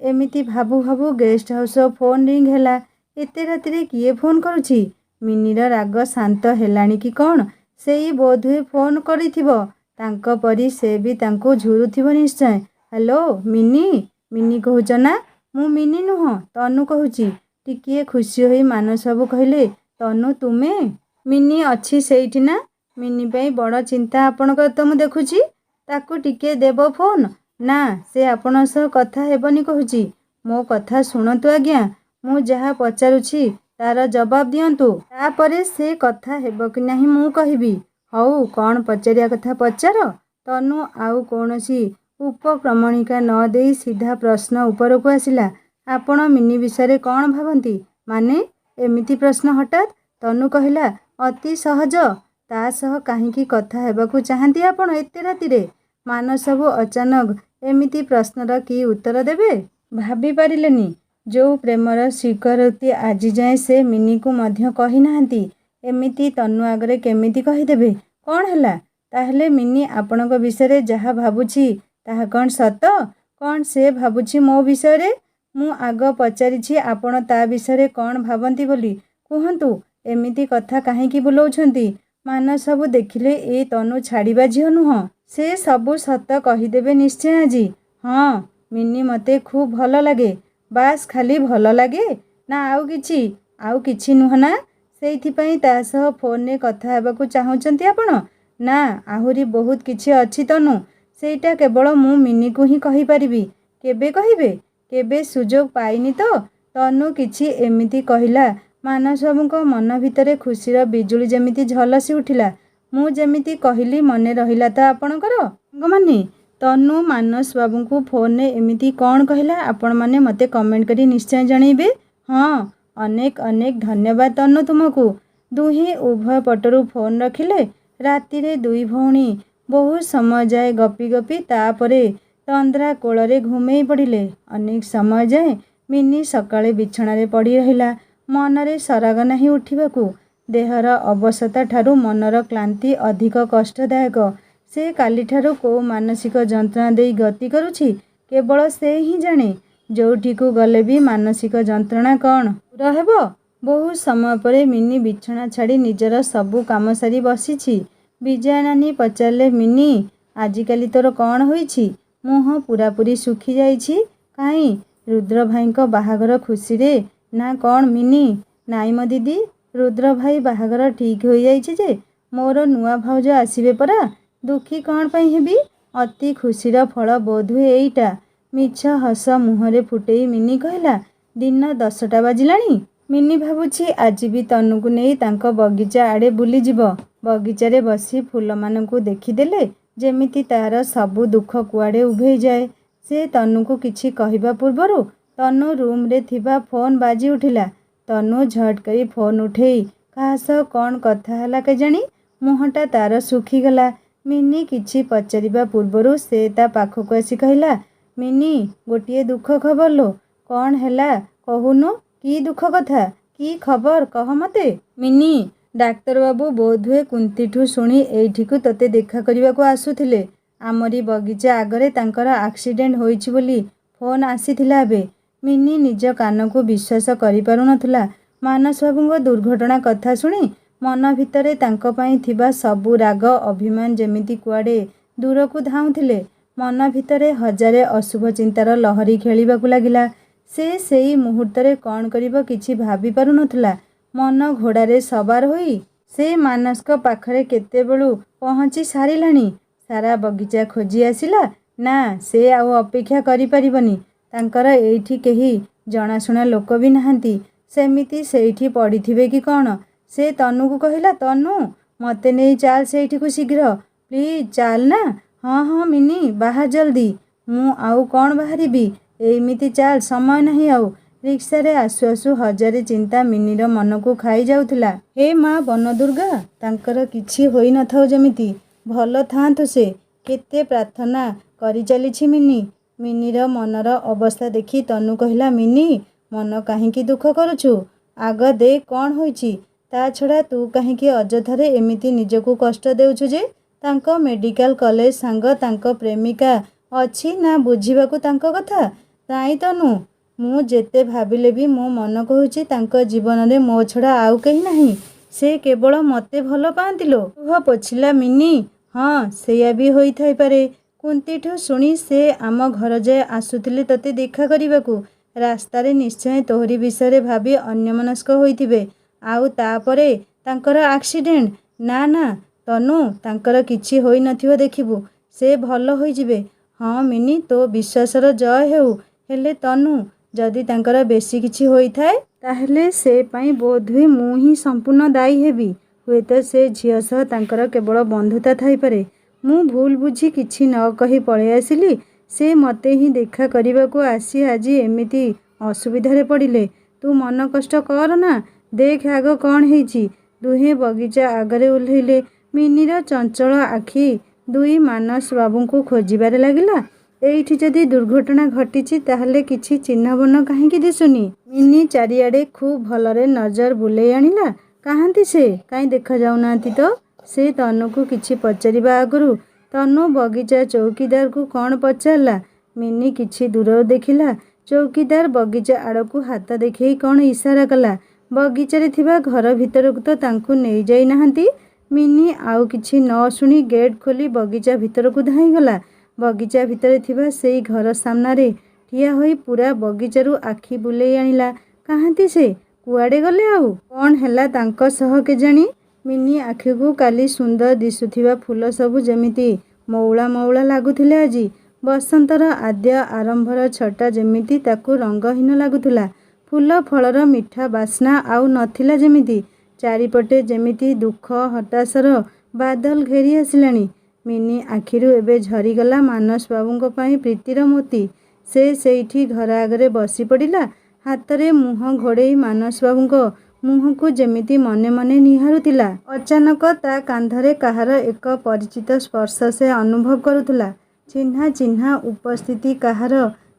ଏମିତି ଭାବୁ ଭାବୁ ଗେଷ୍ଟ ହାଉସ୍ର ଫୋନ୍ ରିଙ୍ଗ୍ ହେଲା। ଏତେ ରାତିରେ କିଏ ଫୋନ୍ କରୁଛି? ମିନିର ରାଗ ଶାନ୍ତ ହେଲାଣି କି କ'ଣ? ସେଇ ବୋଧହୁଏ ଫୋନ୍ କରିଥିବ। ତାଙ୍କ ପରି ସେ ବି ତାଙ୍କୁ ଝୁରୁଥିବ ନିଶ୍ଚୟ। Hello mini? ମିନି କହୁଛ ନା? ମୁଁ ମିନି ନୁହଁ, ତନୁ କହୁଛି। ଟିକିଏ ଖୁସି ହୋଇ ମାନସବାବୁ କହିଲେ, ତନୁ ତୁମେ? ମିନି ଅଛି ସେଇଠି ନା? ମିନି ପାଇଁ ବଡ଼ ଚିନ୍ତା ଆପଣଙ୍କର ତ ମୁଁ ଦେଖୁଛି। ତାକୁ ଟିକେ ଦେବ ଫୋନ୍। ନା, ସେ ଆପଣଙ୍କ ସହ କଥା ହେବନି କହୁଛି। ମୋ କଥା ଶୁଣନ୍ତୁ ଆଜ୍ଞା। ମୁଁ ଯାହା ପଚାରୁଛି ତାର ଜବାବ ଦିଅନ୍ତୁ। ତାପରେ ସେ କଥା ହେବ କି ନାହିଁ ମୁଁ କହିବି। ହଉ, କ'ଣ ପଚାରିବା କଥା ପଚାର। ତନୁ ଆଉ କୌଣସି ଉପକ୍ରମଣିକା ନ ଦେଇ ସିଧା ପ୍ରଶ୍ନ ଉପରକୁ ଆସିଲା। ଆପଣ ମିନି ବିଷୟରେ କ'ଣ ଭାବନ୍ତି? ମାନେ? ଏମିତି ପ୍ରଶ୍ନ ହଠାତ୍? ତନୁ କହିଲା, ଅତି ସହଜ। ତା ସହ କାହିଁକି କଥା ହେବାକୁ ଚାହାନ୍ତି ଆପଣ ଏତେ ରାତିରେ? ମାନସବାବୁ ଅଚାନକ ଏମିତି ପ୍ରଶ୍ନର କି ଉତ୍ତର ଦେବେ ଭାବି ପାରିଲେନି। ଯେଉଁ ପ୍ରେମର ସ୍ୱୀକାରୋକ୍ତି ଆଜିଯାଏଁ ସେ ମିନିକୁ ମଧ୍ୟ କହିନାହାନ୍ତି, ଏମିତି ତନୁ ଆଗରେ କେମିତି କହିଦେବେ? କ'ଣ ହେଲା? ତାହେଲେ ମିନି ଆପଣଙ୍କ ବିଷୟରେ ଯାହା ଭାବୁଛି ତାହା କ'ଣ ସତ? କ'ଣ ସେ ଭାବୁଛି ମୋ ବିଷୟରେ? ମୁଁ ଆଗ ପଚାରିଛି ଆପଣ ତା ବିଷୟରେ କ'ଣ ଭାବନ୍ତି ବୋଲି। କୁହନ୍ତୁ, ଏମିତି କଥା କାହିଁକି ବୁଲଉଛନ୍ତି? ମାନସବାବୁ ଦେଖିଲେ ଏ ତନୁ ଛାଡ଼ିବା ଝିଅ ନୁହଁ। ସେ ସବୁ ସତ କହିଦେବେ ନିଶ୍ଚୟ ଆଜି। ହଁ, ମିନି ମୋତେ ଖୁବ୍ ଭଲ ଲାଗେ। ବାସ୍ ଖାଲି ଭଲ ଲାଗେ ନା ଆଉ କିଛି? ଆଉ କିଛି ନୁହଁ ନା? ସେଇଥିପାଇଁ ତା ସହ ଫୋନରେ କଥା ହେବାକୁ ଚାହୁଁଛନ୍ତି ଆପଣ? ନା, ଆହୁରି ବହୁତ କିଛି ଅଛି ତନୁ। ସେଇଟା କେବଳ ମୁଁ ମିନିକୁ ହିଁ କହିପାରିବି। କେବେ କହିବେ? କେବେ ସୁଯୋଗ ପାଇନି ତ? ତନୁ କିଛି ଏମିତି କହିଲା, ମାନସବାବୁଙ୍କ ମନ ଭିତରେ ଖୁସିର ବିଜୁଳି ଯେମିତି ଝଲସି ଉଠିଲା। ମୁଁ ଯେମିତି କହିଲି ମନେ ରହିଲା ତ ଆପଣଙ୍କର ସାଙ୍ଗମାନେ? ତନୁ ମାନସବାବୁଙ୍କୁ ଫୋନରେ ଏମିତି କ'ଣ କହିଲା ଆପଣମାନେ ମୋତେ କମେଣ୍ଟ କରି ନିଶ୍ଚୟ ଜଣାଇବେ। ହଁ, ଅନେକ ଅନେକ ଧନ୍ୟବାଦ ତନୁ ତୁମକୁ। ଦୁହେଁ ଉଭୟ ପଟରୁ ଫୋନ୍ ରଖିଲେ। ରାତିରେ ଦୁଇ ଭଉଣୀ ବହୁ ସମୟ ଯାଏ ଗପି ଗପି ତାପରେ ତନ୍ଦ୍ରା କୋଳରେ ଘୁମେଇ ପଡ଼ିଲେ। ଅନେକ ସମୟ ଯାଏଁ ମିନି ସକାଳେ ବିଛଣାରେ ପଡ଼ି ରହିଲା। ମନରେ ସରାଗ ନାହିଁ ଉଠିବାକୁ। ଦେହର ଅବଶତା ଠାରୁ ମନର କ୍ଳାନ୍ତି ଅଧିକ କଷ୍ଟଦାୟକ। ସେ କାଲିଠାରୁ କୋଉ ମାନସିକ ଯନ୍ତ୍ରଣା ଦେଇ ଗତି କରୁଛି କେବଳ ସେ ହିଁ ଜାଣେ। ଯୋଉଠିକୁ ଗଲେ ବି ମାନସିକ ଯନ୍ତ୍ରଣା କ'ଣ ଦୂର ହେବ? ବହୁ ସମୟ ପରେ ମିନି ବିଛଣା ଛାଡ଼ି ନିଜର ସବୁ କାମ ସାରି ବସିଛି। ବିଜୟା ନାନୀ ପଚାରିଲେ, ମିନି, ଆଜିକାଲି ତୋର କ'ଣ ହୋଇଛି? ମୁହଁ ପୂରାପୂରି ଶୁଖି ଯାଇଛି କାହିଁ? ରୁଦ୍ର ଭାଇଙ୍କ ବାହାଘର ଖୁସିରେ ନା କ'ଣ ମିନି? ନାଇଁ ମ ଦିଦି, ରୁଦ୍ର ଭାଇ ବାହାଘର ଠିକ୍ ହୋଇଯାଇଛି ଯେ ମୋର ନୂଆ ଭାଉଜ ଆସିବେ ପରା। ଦୁଃଖୀ କ'ଣ ପାଇଁ ହେବି? ଅତି ଖୁସିର ଫଳ ବୋଧହୁଏ ଏଇଟା। ମିଛ ହସ ମୁହଁରେ ଫୁଟେଇ ମିନି କହିଲା, ଦିନ 10ଟା ବାଜିଲାଣି। ମିନି ଭାବୁଛି ଆଜି ବି ତନୁକୁ ନେଇ ତାଙ୍କ ବଗିଚା ଆଡ଼େ ବୁଲିଯିବ। ବଗିଚାରେ ବସି ଫୁଲମାନଙ୍କୁ ଦେଖିଦେଲେ ଯେମିତି ତାର ସବୁ ଦୁଃଖ କୁଆଡ଼େ ଉଭେଇଯାଏ। ସେ ତନୁକୁ କିଛି କହିବା ପୂର୍ବରୁ ତନୁ ରୁମ୍ରେ ଥିବା ଫୋନ୍ ବାଜି ଉଠିଲା। ତନୁ ଝଟ୍ କରି ଫୋନ୍ ଉଠେଇ କାହା ସହ କ'ଣ କଥା ହେଲା କେଜାଣି ମୁହଁଟା ତାର ଶୁଖିଗଲା। ମିନି କିଛି ପଚାରିବା ପୂର୍ବରୁ ସେ ତା ପାଖକୁ ଆସି କହିଲା, ମିନି, ଗୋଟିଏ ଦୁଃଖ ଖବର ଲୋ। କ'ଣ ହେଲା କହୁନୁ? କି ଦୁଃଖ କଥା? କି ଖବର କହ ମୋତେ? ମିନି, ଡାକ୍ତରବାବୁ ବୋଧହୁଏ କୁନ୍ତିଠୁ ଶୁଣି ଏଇଠିକୁ ତୋତେ ଦେଖା କରିବାକୁ ଆସୁଥିଲେ। ଆମରି ବଗିଚା ଆଗରେ ତାଙ୍କର ଆକ୍ସିଡେଣ୍ଟ ହୋଇଛି ବୋଲି ଫୋନ୍ ଆସିଥିଲା ଏବେ। ମିନି ନିଜ କାନକୁ ବିଶ୍ୱାସ କରିପାରୁନଥିଲା। ମାନସବାବୁଙ୍କ ଦୁର୍ଘଟଣା କଥା ଶୁଣି ମନ ଭିତରେ ତାଙ୍କ ପାଇଁ ଥିବା ସବୁ ରାଗ ଅଭିମାନ ଯେମିତି କୁଆଡ଼େ ଦୂରକୁ ଧାଉଁଥିଲେ। ମନ ଭିତରେ ହଜାରେ ଅଶୁଭ ଚିନ୍ତାର ଲହରୀ ଖେଳିବାକୁ ଲାଗିଲା। ସେ ସେଇ ମୁହୂର୍ତ୍ତରେ କ'ଣ କରିବ କିଛି ଭାବି ପାରୁନଥିଲା। ମନ ଘୋଡ଼ାରେ ସବାର ହୋଇ ସେ ମାନସଙ୍କ ପାଖରେ କେତେବେଳୁ ପହଞ୍ଚି ସାରିଲାଣି। ସାରା ବଗିଚା ଖୋଜି ଆସିଲା। ନା, ସେ ଆଉ ଅପେକ୍ଷା କରିପାରିବନି। ତାଙ୍କର ଏଇଠି କେହି ଜଣାଶୁଣା ଲୋକ ବି ନାହାନ୍ତି। ସେମିତି ସେଇଠି ପଡ଼ିଥିବେ କି କ'ଣ? ସେ ତନୁକୁ କହିଲା, ତନୁ, ମୋତେ ନେଇ ଚାଲ ସେଇଠିକୁ ଶୀଘ୍ର। ପ୍ଲିଜ୍ ଚାଲ ନା। ହଁ ହଁ ମିନି, ବାହାର ଜଲ୍ଦି। ମୁଁ ଆଉ କ'ଣ ବାହାରିବି? ଏଇମିତି ଚାଲ, ସମୟ ନାହିଁ ଆଉ। ରିକ୍ସାରେ ଆସୁ ଆସୁ ହଜାରେ ଚିନ୍ତା ମିନିର ମନକୁ ଖାଇ ଯାଉଥିଲା। ହେ ମା ବନଦୁର୍ଗା, ତାଙ୍କର କିଛି ହୋଇନଥାଉ ଯେମିତି, ଭଲ ଥାଆନ୍ତୁ ସେ। କେତେ ପ୍ରାର୍ଥନା କରିଚାଲିଛି ମିନି। ମିନିର ମନର ଅବସ୍ଥା ଦେଖି ତନୁ କହିଲା, ମିନି, ମନ କାହିଁକି ଦୁଃଖ କରୁଛୁ? ଆଗ ଦେଖ କ'ଣ ହୋଇଛି। ତା ଛଡ଼ା ତୁ କାହିଁକି ଅଯଥାରେ ଏମିତି ନିଜକୁ କଷ୍ଟ ଦେଉଛୁ ଯେ? ତାଙ୍କ ମେଡ଼ିକାଲ କଲେଜ ସାଙ୍ଗ, ତାଙ୍କ ପ୍ରେମିକା ଅଛି ନା ବୁଝିବାକୁ ତାଙ୍କ କଥା? ନାଇଁ ତନୁ, ମୁଁ ଯେତେ ଭାବିଲେ ବି ମୋ ମନ କହୁଛି ତାଙ୍କ ଜୀବନରେ ମୋ ଛଡ଼ା ଆଉ କେହି ନାହିଁ। ସେ କେବଳ ମୋତେ ଭଲ ପାଆନ୍ତି ଲୋ। ଲୁହ ପୋଛିଲା ମିନି। ହଁ, ସେଇଆ ବି ହୋଇଥାଇପାରେ। କୁନ୍ତିଠୁ ଶୁଣି ସେ ଆମ ଘର ଯାଏ ଆସୁଥିଲେ ତୋତେ ଦେଖା କରିବାକୁ। ରାସ୍ତାରେ ନିଶ୍ଚୟ ତୋହରି ବିଷୟରେ ଭାବି ଅନ୍ୟମନସ୍କ ହୋଇଥିବେ। ଆଉ ତାପରେ ତାଙ୍କର ଆକ୍ସିଡେଣ୍ଟ। ନା ନା ତନୁ, ତାଙ୍କର କିଛି ହୋଇନଥିବ ଦେଖିବୁ। ସେ ଭଲ ହୋଇଯିବେ। ହଁ ମିନି, ତୋ ବିଶ୍ୱାସର ଜୟ ହେଉ। ହେଲେ ତନୁ, ଯଦି ତାଙ୍କର ବେଶୀ କିଛି ହୋଇଥାଏ ତାହେଲେ ସେ ପାଇଁ ବୋଧହୁଏ ମୁଁ ହିଁ ସମ୍ପୂର୍ଣ୍ଣ ଦାୟୀ ହେବି। ହୁଏତ ସେ ଝିଅ ସହ ତାଙ୍କର କେବଳ ବନ୍ଧୁତା ଥାଇପାରେ। ମୁଁ ଭୁଲ ବୁଝି କିଛି ନ କହି ପଳେଇ ଆସିଲି। ସେ ମୋତେ ହିଁ ଦେଖା କରିବାକୁ ଆସି ଆଜି ଏମିତି ଅସୁବିଧାରେ ପଡ଼ିଲେ। ତୁ ମନ କଷ୍ଟ କରନା, ଦେଖ ଆଗ କ'ଣ ହେଇଛି। ଦୁହେଁ ବଗିଚା ଆଗରେ ଓହ୍ଲେଇଲେ। ମିନିର ଚଞ୍ଚଳ ଆଖି ଦୁଇ ମାନସ ବାବୁଙ୍କୁ ଖୋଜିବାରେ ଲାଗିଲା। ଏଇଠି ଯଦି ଦୁର୍ଘଟଣା ଘଟିଛି ତାହେଲେ କିଛି ଚିହ୍ନବର୍ଣ୍ଣ କାହିଁକି ଦିଶୁନି? ମିନି ଚାରିଆଡ଼େ ଖୁବ୍ ଭଲରେ ନଜର ବୁଲେଇ ଆଣିଲା। କାହାନ୍ତି ସେ? କାହିଁ ଦେଖାଯାଉନାହାନ୍ତି ତ? ସେ ତନୁକୁ କିଛି ପଚାରିବା ଆଗରୁ ତନୁ ବଗିଚା ଚୌକିଦାରକୁ କ'ଣ ପଚାରିଲା। ମିନି କିଛି ଦୂରରୁ ଦେଖିଲା। ଚୌକିଦାର ବଗିଚା ଆଡ଼କୁ ହାତ ଦେଖେଇ କ'ଣ ଇସାରା କଲା। ବଗିଚାରେ ଥିବା ଘର ଭିତରକୁ ତ ତାଙ୍କୁ ନେଇଯାଇ ନାହାନ୍ତି। ମିନି ଆଉ କିଛି ନ ଶୁଣି ଗେଟ୍ ଖୋଲି ବଗିଚା ଭିତରକୁ ଧାଇଁଗଲା। ବଗିଚା ଭିତରେ ଥିବା ସେଇ ଘର ସାମ୍ନାରେ ଠିଆ ହୋଇ ପୂରା ବଗିଚାରୁ ଆଖି ବୁଲେଇ ଆଣିଲା। କାହାନ୍ତି ସେ? କୁଆଡ଼େ ଗଲେ ଆଉ? କ'ଣ ହେଲା ତାଙ୍କ ସହ କେଜାଣି? ମିନି ଆଖିକୁ କାଲି ସୁନ୍ଦର ଦିଶୁଥିବା ଫୁଲ ସବୁ ଯେମିତି ମଉଳା ମଉଳା ଲାଗୁଥିଲେ ଆଜି। ବସନ୍ତର ଆଦ୍ୟ ଆରମ୍ଭର ଛଟା ଯେମିତି ତାକୁ ରଙ୍ଗହୀନ ଲାଗୁଥିଲା। ଫୁଲ ଫଳର ମିଠା ବାସ୍ନା ଆଉ ନଥିଲା ଯେମିତି। ଚାରିପଟେ ଯେମିତି ଦୁଃଖ ହତାଶର ବାଦଲ ଘେରି ଆସିଲାଣି। ମିନି ଆଖିରୁ ଏବେ ଝରିଗଲା ମାନସ ବାବୁଙ୍କ ପାଇଁ ପ୍ରୀତିର ମୋତି। ସେ ସେଇଠି ଘର ଆଗରେ ବସି ପଡ଼ିଲା। ହାତରେ ମୁହଁ ଘୋଡ଼େଇ ମାନସ ବାବୁଙ୍କ ମୁହଁକୁ ଯେମିତି ମନେ ମନେ ନିହାରୁଥିଲା। ଅଚାନକ ତା କାନ୍ଧରେ କାହାର ଏକ ପରିଚିତ ସ୍ପର୍ଶ ସେ ଅନୁଭବ କରୁଥିଲା। ଚିହ୍ନା ଚିହ୍ନା ଉପସ୍ଥିତି କାହାର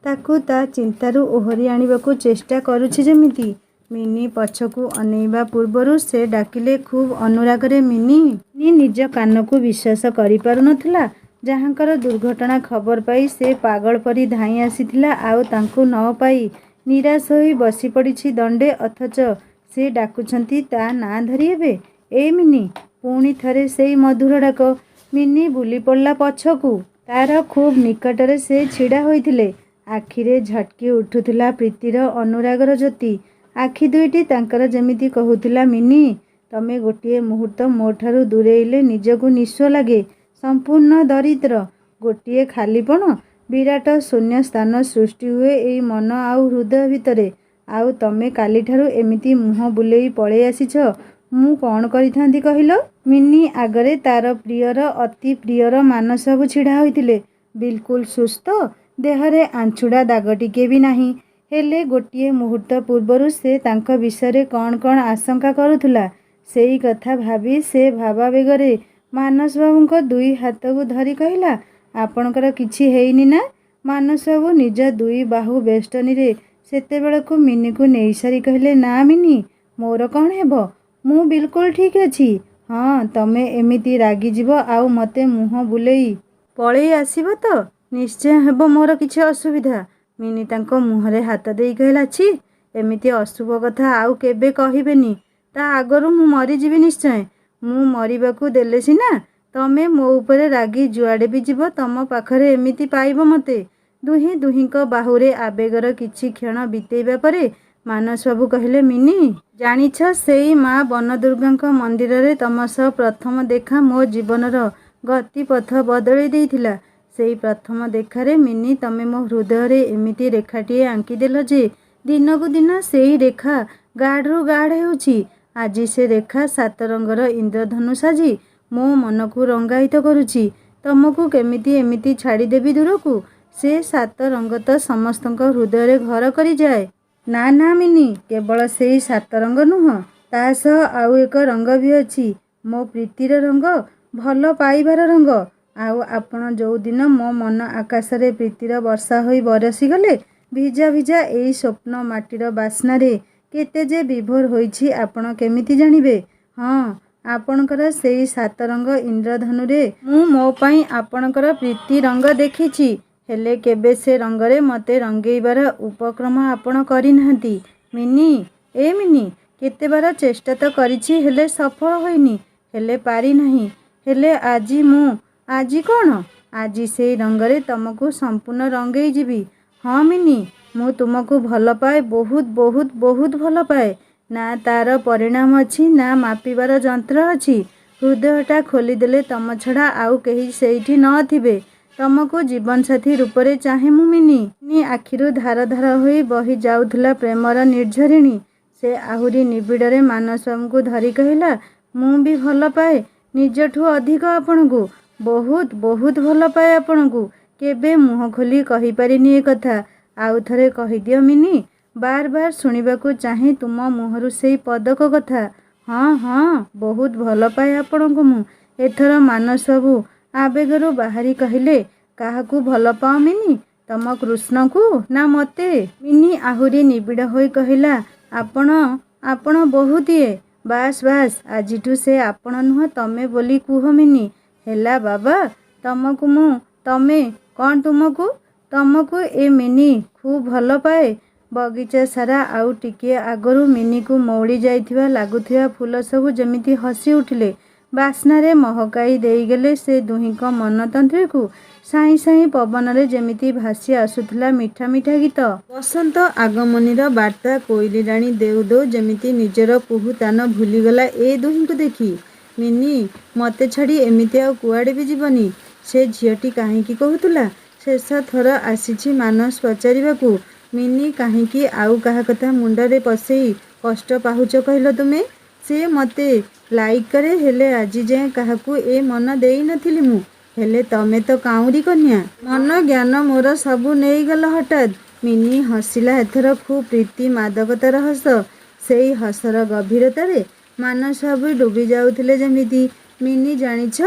ତାକୁ ତା ଚିନ୍ତାରୁ ଓହରି ଆଣିବାକୁ ଚେଷ୍ଟା କରୁଛି ଯେମିତି। ମିନି ପଛକୁ ଅନେଇବା ପୂର୍ବରୁ ସେ ଡାକିଲେ ଖୁବ୍ ଅନୁରାଗରେ, ମିନି। ମିନି ନିଜ କାନକୁ ବିଶ୍ୱାସ କରିପାରୁନଥିଲା। ଯାହାଙ୍କର ଦୁର୍ଘଟଣା ଖବର ପାଇ ସେ ପାଗଳ ପରି ଧାଇଁ ଆସିଥିଲା ଆଉ ତାଙ୍କୁ ନ ପାଇ ନିରାଶ ହୋଇ ବସି ପଡ଼ିଛି ଦଣ୍ଡେ, ଅଥଚ ସେ ଡାକୁଛନ୍ତି ତା ନାଁ ଧରି ଏବେ। ଏ ମିନି। ପୁଣି ଥରେ ସେଇ ମଧୁର ଡାକ। ମିନି ବୁଲି ପଡ଼ିଲା ପଛକୁ। ତାର ଖୁବ୍ ନିକଟରେ ସେ ଛିଡ଼ା ହୋଇଥିଲେ। ଆଖିରେ ଝଟକି ଉଠୁଥିଲା ପ୍ରୀତିର ଅନୁରାଗର ଜ୍ୟୋତି। ଆଖି ଦୁଇଟି ତାଙ୍କର ଯେମିତି କହୁଥିଲା, ମିନି, ତମେ ଗୋଟିଏ ମୁହୂର୍ତ୍ତ ମୋ ଠାରୁ ଦୂରେଇଲେ ନିଜକୁ ନିସ୍ୱ ଲାଗେ। ସମ୍ପୂର୍ଣ୍ଣ ଦରିଦ୍ର। ଗୋଟିଏ ଖାଲିପଣ, ବିରାଟ ଶୂନ୍ୟ ସ୍ଥାନ ସୃଷ୍ଟି ହୁଏ ଏଇ ମନ ଆଉ ହୃଦୟ ଭିତରେ। ଆଉ ତମେ କାଲିଠାରୁ ଏମିତି ମୁହଁ ବୁଲେଇ ପଳେଇ ଆସିଛ। ମୁଁ କ'ଣ କରିଥାନ୍ତି କହିଲ? ମିନି ଆଗରେ ତାର ପ୍ରିୟର ଅତି ପ୍ରିୟର ମାନସ ବାବୁ ଛିଡ଼ା ହୋଇଥିଲେ। ବିଲକୁଲ ସୁସ୍ଥ, ଦେହରେ ଆଞ୍ଚୁଡ଼ା ଦାଗ ଟିକିଏ ବି ନାହିଁ। ହେଲେ ଗୋଟିଏ ମୁହୂର୍ତ୍ତ ପୂର୍ବରୁ ସେ ତାଙ୍କ ବିଷୟରେ କ'ଣ କ'ଣ ଆଶଙ୍କା କରୁଥିଲା। ସେଇ କଥା ଭାବି ସେ ଭାବାବେଗରେ ମାନସ ବାବୁଙ୍କ ଦୁଇ ହାତକୁ ଧରି କହିଲା, ଆପଣଙ୍କର କିଛି ହେଇନି ନା? ମାନସ ବାବୁ ନିଜ ଦୁଇ ବାହୁ ବେଷ୍ଟନୀରେ ସେତେବେଳକୁ ମିନିକୁ ନେଇସାରି କହିଲେ, ନା ମିନି, ମୋର କ'ଣ ହେବ? ମୁଁ ବିଲକୁଲ ଠିକ୍ ଅଛି। ହଁ, ତମେ ଏମିତି ରାଗିଯିବ ଆଉ ମୋତେ ମୁହଁ ବୁଲେଇ ପଳେଇ ଆସିବ ତ ନିଶ୍ଚୟ ହେବ ମୋର କିଛି ଅସୁବିଧା। ମିନି ତାଙ୍କ ମୁହଁରେ ହାତ ଦେଇ କହିଲା, ଛି, ଏମିତି ଅଶୁଭ କଥା ଆଉ କେବେ କହିବେନି। ତା ଆଗରୁ ମୁଁ ମରିଯିବି ନିଶ୍ଚୟ। ମୁଁ ମରିବାକୁ ଦେଲେ ସିନା ତମେ ମୋ ଉପରେ ରାଗି ଯୁଆଡ଼େ ବି ଯିବ ତମ ପାଖରେ ଏମିତି ପାଇବ ମୋତେ। ଦୁହେଁ ଦୁହିଁଙ୍କ ବାହୁରେ ଆବେଗର କିଛି କ୍ଷଣ ବିତେଇବା ପରେ ମାନସ ବାବୁ କହିଲେ, ମିନି, ଜାଣିଛ ସେଇ ମା ବନଦୁର୍ଗାଙ୍କ ମନ୍ଦିରରେ ତମ ସହ ପ୍ରଥମ ଦେଖା ମୋ ଜୀବନର ଗତିପଥ ବଦଳେଇ ଦେଇଥିଲା। ସେଇ ପ୍ରଥମ ଦେଖାରେ ମିନି ତମେ ମୋ ହୃଦୟରେ ଏମିତି ରେଖାଟିଏ ଆଙ୍କିଦେଲ ଯେ ଦିନକୁ ଦିନ ସେଇ ରେଖା ଗାଢ଼ରୁ ଗାଢ଼ ହେଉଛି। ଆଜି ସେ ରେଖା 7 ରଙ୍ଗର ଇନ୍ଦ୍ରଧନୁ ସାଜି ମୋ ମନକୁ ରଙ୍ଗାୟିତ କରୁଛି। ତମକୁ କେମିତି ଏମିତି ଛାଡ଼ିଦେବି ଦୂରକୁ? ସେ 7 ରଙ୍ଗ ତ ସମସ୍ତଙ୍କ ହୃଦୟରେ ଘର କରିଯାଏ। ନା ନା ମିନି, କେବଳ ସେଇ 7 ରଙ୍ଗ ନୁହଁ, ତା ସହ ଆଉ ଏକ ରଙ୍ଗ ବି ଅଛି। ମୋ ପ୍ରୀତିର ରଙ୍ଗ, ଭଲ ପାଇବାର ରଙ୍ଗ। ଆଉ ଆପଣ ଯୋଉଦିନ ମୋ ମନ ଆକାଶରେ ପ୍ରୀତିର ବର୍ଷା ହୋଇ ବରସିଗଲେ, ଭିଜା ଭିଜା ଏଇ ସ୍ୱପ୍ନ ମାଟିର ବାସ୍ନାରେ କେତେ ଯେ ବିଭୋର ହୋଇଛି ଆପଣ କେମିତି ଜାଣିବେ? ହଁ, ଆପଣଙ୍କର ସେଇ 7 ରଙ୍ଗ ଇନ୍ଦ୍ରଧନୁରେ ମୁଁ ମୋ ପାଇଁ ଆପଣଙ୍କର ପ୍ରୀତି ରଙ୍ଗ ଦେଖିଛି। ହେଲେ କେବେ ସେ ରଙ୍ଗରେ ମୋତେ ରଙ୍ଗେଇବାର ଉପକ୍ରମ ଆପଣ କରିନାହାନ୍ତି। ମିନି, ଏ ମିନି, କେତେବାର ଚେଷ୍ଟା ତ କରିଛି ହେଲେ ସଫଳ ହୋଇନି। ହେଲେ ପାରିନାହିଁ। ହେଲେ ଆଜି କ'ଣ? ଆଜି ସେଇ ରଙ୍ଗରେ ତମକୁ ସମ୍ପୂର୍ଣ୍ଣ ରଙ୍ଗେଇ ଯିବି। ହଁ ମିନି, ମୁଁ ତୁମକୁ ଭଲ ପାଏ, ବହୁତ ବହୁତ ବହୁତ ଭଲ ପାଏ। ନା ତାର ପରିଣାମ ଅଛି, ନା ମାପିବାର ଯନ୍ତ୍ର ଅଛି। ହୃଦୟଟା ଖୋଲିଦେଲେ ତମ ଛଡ଼ା ଆଉ କେହି ସେଇଠି ନଥିବେ। ତମକୁ ଜୀବନସାଥୀ ରୂପରେ ଚାହେଁ ମୁଁ ମିନି। ମିନି ଆଖିରୁ ଧାର ଧାର ହୋଇ ବହି ଯାଉଥିଲା ପ୍ରେମର ନିର୍ଝରିଣୀ। ସେ ଆହୁରି ନିବିଡ଼ରେ ମାନସ ବାବୁଙ୍କୁ ଧରି କହିଲା, ମୁଁ ବି ଭଲ ପାଏ ନିଜଠୁ ଅଧିକ ଆପଣଙ୍କୁ। बहुत बहुत भल पाए आपणକୁ। केबे मुह खोली कहिपारिनी ए कथा। आउ थरे कहिदिଅ मिनी। बार बार शुणिबाकू चाहे तुम मुहरु सेई पदक कथा। हाँ हाँ बहुत भल पाए आपणକୁ मु। एथर ମାନସ ବାବୁ आवेगरू बाहरी कहले, काहाकू भल पाओ मिनी? तम कृष्णକୁ ना मते? मिनी आहुरी निबिड़ होई कहिला, आपण आपण बहुतिए। बास बास आजिठू से आपण नुह तमे बोली कुह मिनी। ହେଲା बाबा तमकू मु तमे कौन तुमकू? तमकू ए मिनी खूब भल पाए। बगीचा सारा आउ टिके आगरू मिनी को मौली जाइथिबा लागुथिबा फूल सबू जेमिति हसी उठिले। बास्नारे महकाई देईगले से दुहींक मनतंत्री को। साई साई पवन रे जेमिति भासी आसुथिला मिठा मिठा गीत। बसंत आगमनीर बार्ता कोइली राणी देउ देउ जेमिति निजर कुहुतान भूलीगला ए दुहींकु देखी। मिनी मते छाड़ी एमिति आउ कुआड़े भी जीवनी। से झीयटी काहींकी कहूतुला। शेष थर आसीछि मानस पचारिबाकू। मिनी काहींकी आउ काहा कथा मुंडरे पसेई कष्ट पाहुच कहिल तुमे? से मते लाइक करे हेले आजी जाए काहाकू ए मन देई नथिली मु। हेले तमे तो काउरी कन्या। मन ज्ञान मोर सबू नेईगल हठात। मिनी हसिला एथर खूब प्रीति मादकतार हस। सेई हसर गभीरतारे ମାନସ ବାବୁ ଡୁବି ଯାଉଥିଲେ ଯେମିତି। ମିନି ଜାଣିଛ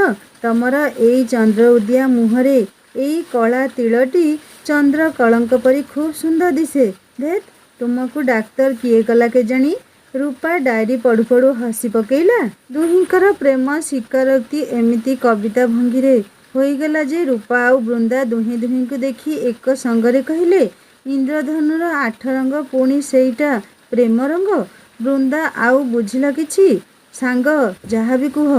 ତମର ଏଇ ଚନ୍ଦ୍ର ଉଦିଆ ମୁହଁରେ ଏଇ କଳା ତିଳଟି ଚନ୍ଦ୍ର କଳଙ୍କ ପରି ଖୁବ୍ ସୁନ୍ଦର ଦିଶେ। ଧେତ୍ ତୁମକୁ ଡାକ୍ତର କିଏ କଲା କେଜାଣି? ରୂପା ଡାଏରୀ ପଢ଼ୁ ପଢ଼ୁ ହସି ପକେଇଲା। ଦୁହିଁଙ୍କର ପ୍ରେମ ସ୍ୱୀକାରୋକ୍ତି ଏମିତି କବିତା ଭଙ୍ଗୀରେ ହୋଇଗଲା ଯେ ରୂପା ଆଉ ବୃନ୍ଦା ଦୁହେଁ ଦୁହିଁଙ୍କୁ ଦେଖି ଏକ ସଙ୍ଗରେ କହିଲେ, ଇନ୍ଦ୍ରଧନୁର 8 ରଙ୍ଗ ପୁଣି ସେଇଟା ପ୍ରେମ ରଙ୍ଗ। ବୃନ୍ଦା ଆଉ ବୁଝିଲ କିଛି? ସାଙ୍ଗ ଯାହା ବି କୁହ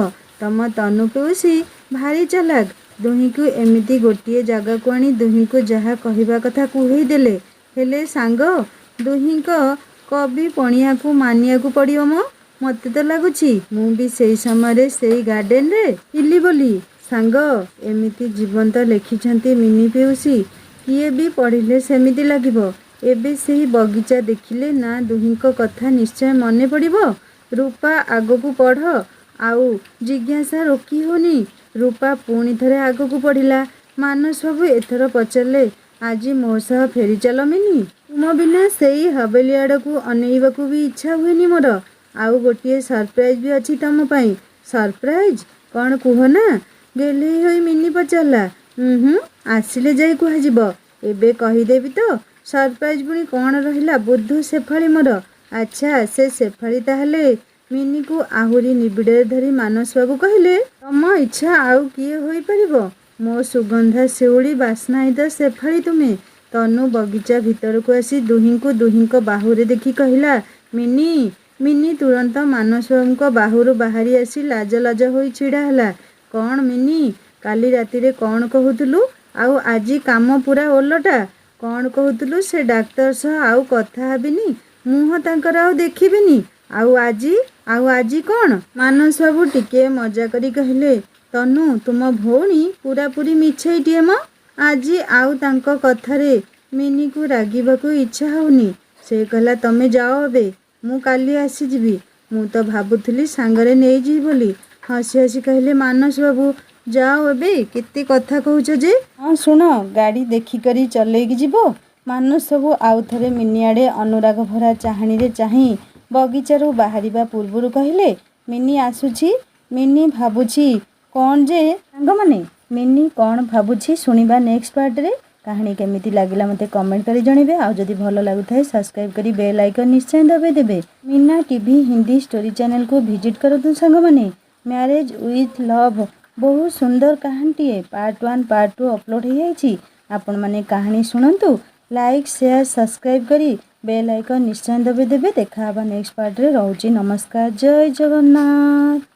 ତମ ତନୁ ପିଉସୀ ଭାରି ଚାଲାକ। ଦୁହିଁଙ୍କୁ ଏମିତି ଗୋଟିଏ ଜାଗାକୁ ଆଣି ଦୁହିଁଙ୍କୁ ଯାହା କହିବା କଥା କୁହେଇ ଦେଲେ। ହେଲେ ସାଙ୍ଗ ଦୁହିଁଙ୍କ କବି ପଣିଆକୁ ମାନିବାକୁ ପଡ଼ିବ ମ। ମୋତେ ତ ଲାଗୁଛି ମୁଁ ବି ସେଇ ସମୟରେ ସେଇ ଗାର୍ଡେନରେ ଥିଲି ବୋଲି। ସାଙ୍ଗ ଏମିତି ଜୀବନ୍ତ ଲେଖିଛନ୍ତି ମିନି ପିଉସୀ। କିଏ ବି ପଢ଼ିଲେ ସେମିତି ଲାଗିବ। ଏବେ ସେହି ବଗିଚା ଦେଖିଲେ ନା ଦୁହିଁଙ୍କ କଥା ନିଶ୍ଚୟ ମନେ ପଡ଼ିବ। ରୂପା ଆଗକୁ ପଢ଼। ଆଉ ଜିଜ୍ଞାସା ରୋକି ହେଉନି। ରୂପା ପୁଣି ଥରେ ଆଗକୁ ପଢ଼ିଲା। ମାନସ ବାବୁ ଏଥର ପଚାରିଲେ, ଆଜି ମୋ ସହ ଫେରି ଚାଲ ମିନି। ତୁମ ବିନା ସେଇ ହବେଲି ଆଡ଼କୁ ଅନେଇବାକୁ ବି ଇଚ୍ଛା ହୁଏନି ମୋର। ଆଉ ଗୋଟିଏ ସରପ୍ରାଇଜ୍ ବି ଅଛି ତମ ପାଇଁ। ସରପ୍ରାଇଜ୍ କ'ଣ କୁହ ନା? ଗେହ୍ଲେଇ ହୋଇ ମିନି ପଚାରିଲା। ଆସିଲେ ଯାଇ କୁହାଯିବ। ଏବେ କହିଦେବି ତ। ସରପ୍ରାଇଜ୍ ପୁଣି କ'ଣ ରହିଲା ବୁଦ୍ଧୁ ଶେଫାଳି ମୋର। ଆଚ୍ଛା ସେ ଶେଫାଳି ତାହେଲେ? ମିନିକୁ ଆହୁରି ନିବିଡ଼ରେ ଧରି ମାନସ ବାବୁ କହିଲେ, ତମ ଇଚ୍ଛା ଆଉ କିଏ ହୋଇପାରିବ? ମୋ ସୁଗନ୍ଧା ଶିଉଳି ବାସ୍ନାହିତ ଶେଫାଳି ତୁମେ। ତନୁ ବଗିଚା ଭିତରକୁ ଆସି ଦୁହିଁଙ୍କୁ ଦୁହିଁଙ୍କ ବାହୁରେ ଦେଖି କହିଲା, ମିନି। ମିନି ତୁରନ୍ତ ମାନସ ବାବୁଙ୍କ ବାହୁରୁ ବାହାରି ଆସି ଲାଜ ଲାଜ ହୋଇ ଛିଡ଼ା ହେଲା। କ'ଣ ମିନି କାଲି ରାତିରେ କ'ଣ କହୁଥିଲୁ? ଆଉ ଆଜି କାମ ପୁରା ଓଲଟା। କ'ଣ କହୁଥିଲୁ ସେ ଡାକ୍ତର ସହ ଆଉ କଥା ହେବିନି, ମୁହଁ ତାଙ୍କର ଆଉ ଦେଖିବିନି। ଆଉ ଆଜି କ'ଣ? ମାନସ ବାବୁ ଟିକେ ମଜା କରି କହିଲେ, ତନୁ ତୁମ ଭଉଣୀ ପୁରାପୁରି ମିଛେଇଟିଏ ମ। ଆଜି ଆଉ ତାଙ୍କ କଥାରେ ମିନିକୁ ରାଗିବାକୁ ଇଚ୍ଛା ହେଉନି। ସେ କହିଲା ତମେ ଯାଅ ଏବେ, ମୁଁ କାଲି ଆସିଯିବି। ମୁଁ ତ ଭାବୁଥିଲି ସାଙ୍ଗରେ ନେଇଯିବି ବୋଲି। ହସି ହସି କହିଲେ ମାନସ ବାବୁ, ଯାଅ ଏବେ। କେତେ କଥା କହୁଛ ଯେ। ହଁ ଶୁଣ ଗାଡ଼ି ଦେଖିକରି ଚଲେଇକି ଯିବ। ମାନସ ବାବୁ ଆଉ ଥରେ ମିନି ଆଡ଼େ ଅନୁରାଗ ଭରା ଚାହାଣୀରେ ଚାହିଁ ବଗିଚାରୁ ବାହାରିବା ପୂର୍ବରୁ କହିଲେ, ମିନି ଆସୁଛି। ମିନି ଭାବୁଛି କ'ଣ ଯେ ସାଙ୍ଗମାନେ ମିନି କ'ଣ ଭାବୁଛି ଶୁଣିବା ନେକ୍ସଟ ପାର୍ଟରେ। କାହାଣୀ କେମିତି ଲାଗିଲା ମୋତେ କମେଣ୍ଟ କରି ଜଣାଇବେ। ଆଉ ଯଦି ଭଲ ଲାଗୁଥାଏ ସବସ୍କ୍ରାଇବ୍ କରି ବେଲ୍ ଆଇକନ୍ ନିଶ୍ଚୟ ଦବାଇ ଦେବେ। ମୀନା ଟିଭି ହିନ୍ଦୀ ଷ୍ଟୋରି ଚ୍ୟାନେଲକୁ ଭିଜିଟ୍ କରନ୍ତୁ ସାଙ୍ଗମାନେ। ମ୍ୟାରେଜ ୱିଥ୍ ଲଭ୍ ବହୁତ ସୁନ୍ଦର କାହାଣୀଟିଏ। ପାର୍ଟ 1 ପାର୍ଟ 2 ଅପଲୋଡ଼ ହୋଇଯାଇଛି। ଆପଣମାନେ କାହାଣୀ ଶୁଣନ୍ତୁ। ଲାଇକ୍ ସେୟାର ସବସ୍କ୍ରାଇବ୍ କରି ବେଲ୍ ଆଇକନ୍ ନିଶ୍ଚୟ ଦବାଇ ଦେବେ। ଦେଖା ହେବା ନେକ୍ସଟ ପାର୍ଟରେ। ରହୁଛି ନମସ୍କାର। ଜୟ ଜଗନ୍ନାଥ।